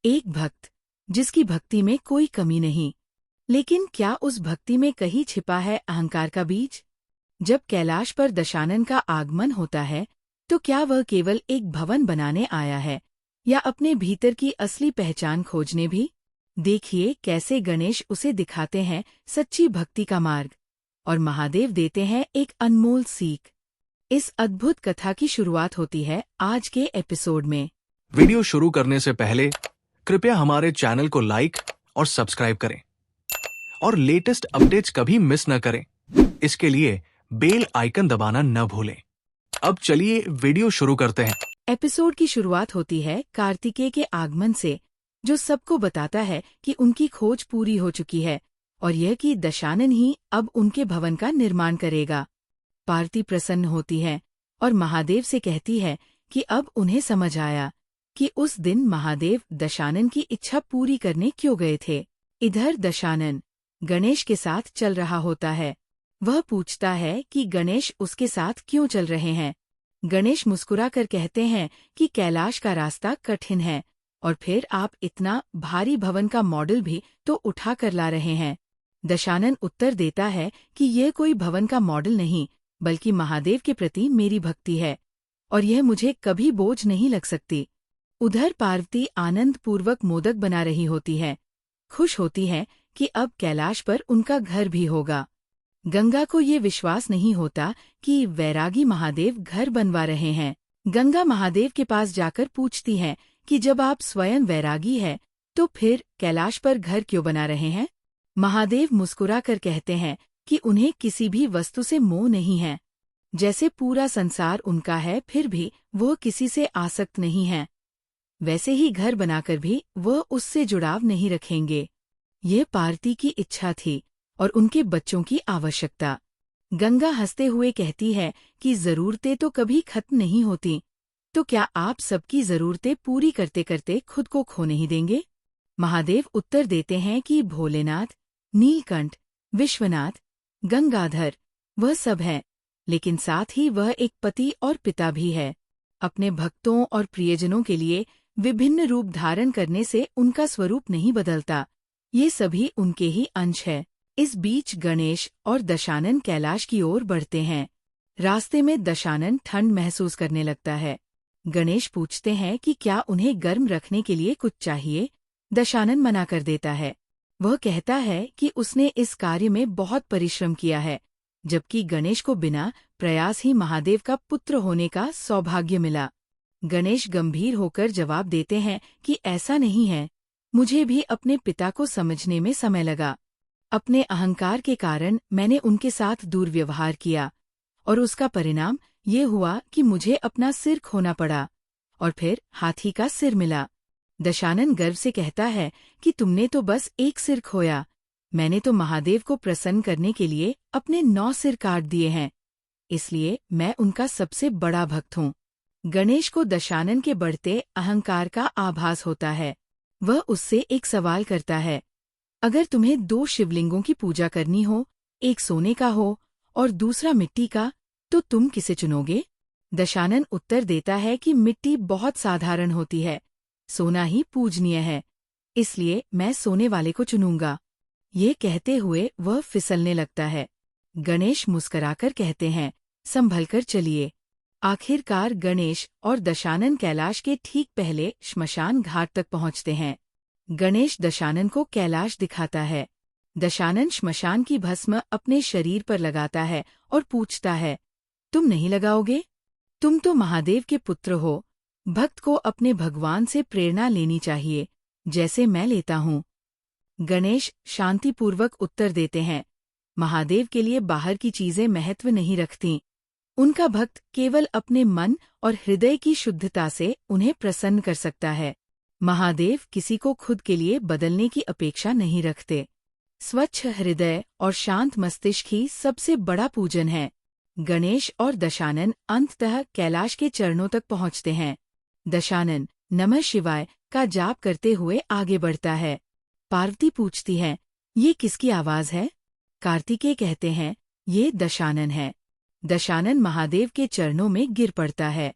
एक भक्त जिसकी भक्ति में कोई कमी नहीं, लेकिन क्या उस भक्ति में कहीं छिपा है अहंकार का बीज? जब कैलाश पर दशानन का आगमन होता है तो क्या वह केवल एक भवन बनाने आया है या अपने भीतर की असली पहचान खोजने भी? देखिए कैसे गणेश उसे दिखाते हैं सच्ची भक्ति का मार्ग और महादेव देते हैं एक अनमोल सीख। इस अद्भुत कथा की शुरुआत होती है आज के एपिसोड में। वीडियो शुरू करने से पहले कृपया हमारे चैनल को लाइक और सब्सक्राइब करें और लेटेस्ट अपडेट्स कभी मिस न करें। इसके लिए बेल आइकन दबाना न भूलें। अब चलिए वीडियो शुरू करते हैं। एपिसोड की शुरुआत होती है कार्तिकेय के आगमन से, जो सबको बताता है कि उनकी खोज पूरी हो चुकी है और यह कि दशानन ही अब उनके भवन का निर्माण करेगा। पार्वती प्रसन्न होती है और महादेव से कहती है कि अब उन्हें समझ आया कि उस दिन महादेव दशानन की इच्छा पूरी करने क्यों गए थे। इधर दशानन गणेश के साथ चल रहा होता है। वह पूछता है कि गणेश उसके साथ क्यों चल रहे हैं। गणेश मुस्कुराकर कहते हैं कि कैलाश का रास्ता कठिन है और फिर आप इतना भारी भवन का मॉडल भी तो उठा कर ला रहे हैं। दशानन उत्तर देता है कि यह कोई भवन का मॉडल नहीं बल्कि महादेव के प्रति मेरी भक्ति है और यह मुझे कभी बोझ नहीं लग सकती। उधर पार्वती आनंद पूर्वक मोदक बना रही होती है, खुश होती है कि अब कैलाश पर उनका घर भी होगा। गंगा को ये विश्वास नहीं होता कि वैरागी महादेव घर बनवा रहे हैं। गंगा महादेव के पास जाकर पूछती है कि जब आप स्वयं वैरागी है तो फिर कैलाश पर घर क्यों बना रहे हैं? महादेव मुस्कुराकर कहते हैं कि उन्हें किसी भी वस्तु से मोह नहीं है। जैसे पूरा संसार उनका है फिर भी वह किसी से आसक्त नहीं है, वैसे ही घर बनाकर भी वह उससे जुड़ाव नहीं रखेंगे। यह पार्वती की इच्छा थी और उनके बच्चों की आवश्यकता। गंगा हंसते हुए कहती है कि जरूरतें तो कभी खत्म नहीं होती, तो क्या आप सबकी जरूरतें पूरी करते करते खुद को खो नहीं देंगे? महादेव उत्तर देते हैं कि भोलेनाथ, नीलकंठ, विश्वनाथ, गंगाधर वह सब है, लेकिन साथ ही वह एक पति और पिता भी है। अपने भक्तों और प्रियजनों के लिए विभिन्न रूप धारण करने से उनका स्वरूप नहीं बदलता, ये सभी उनके ही अंश है। इस बीच गणेश और दशानन कैलाश की ओर बढ़ते हैं। रास्ते में दशानन ठंड महसूस करने लगता है। गणेश पूछते हैं कि क्या उन्हें गर्म रखने के लिए कुछ चाहिए। दशानन मना कर देता है। वह कहता है कि उसने इस कार्य में बहुत परिश्रम किया है, जबकि गणेश को बिना प्रयास ही महादेव का पुत्र होने का सौभाग्य मिला। गणेश गंभीर होकर जवाब देते हैं कि ऐसा नहीं है, मुझे भी अपने पिता को समझने में समय लगा। अपने अहंकार के कारण मैंने उनके साथ दुर्व्यवहार किया और उसका परिणाम ये हुआ कि मुझे अपना सिर खोना पड़ा और फिर हाथी का सिर मिला। दशानन गर्व से कहता है कि तुमने तो बस एक सिर खोया, मैंने तो महादेव को प्रसन्न करने के लिए अपने 9 सिर काट दिए हैं, इसलिए मैं उनका सबसे बड़ा भक्त हूँ। गणेश को दशानन के बढ़ते अहंकार का आभास होता है। वह उससे एक सवाल करता है, अगर तुम्हें 2 शिवलिंगों की पूजा करनी हो, एक सोने का हो और दूसरा मिट्टी का, तो तुम किसे चुनोगे? दशानन उत्तर देता है कि मिट्टी बहुत साधारण होती है, सोना ही पूजनीय है, इसलिए मैं सोने वाले को चुनूंगा। ये कहते हुए वह फिसलने लगता है। गणेश मुस्कुराकर कहते हैं, संभलकर चलिए। आखिरकार गणेश और दशानन कैलाश के ठीक पहले श्मशान घाट तक पहुंचते हैं। गणेश दशानन को कैलाश दिखाता है। दशानन श्मशान की भस्म अपने शरीर पर लगाता है और पूछता है, तुम नहीं लगाओगे? तुम तो महादेव के पुत्र हो, भक्त को अपने भगवान से प्रेरणा लेनी चाहिए, जैसे मैं लेता हूँ। गणेश शांतिपूर्वक उत्तर देते हैं, महादेव के लिए बाहर की चीजें महत्व नहीं रखतीं। उनका भक्त केवल अपने मन और हृदय की शुद्धता से उन्हें प्रसन्न कर सकता है। महादेव किसी को खुद के लिए बदलने की अपेक्षा नहीं रखते। स्वच्छ हृदय और शांत मस्तिष्क ही सबसे बड़ा पूजन है। गणेश और दशानन अंततः कैलाश के चरणों तक पहुंचते हैं। दशानन नमः शिवाय का जाप करते हुए आगे बढ़ता है। पार्वती पूछती है, ये किसकी आवाज है? कार्तिकेय कहते हैं, ये दशानन है। दशानन महादेव के चरणों में गिर पड़ता है।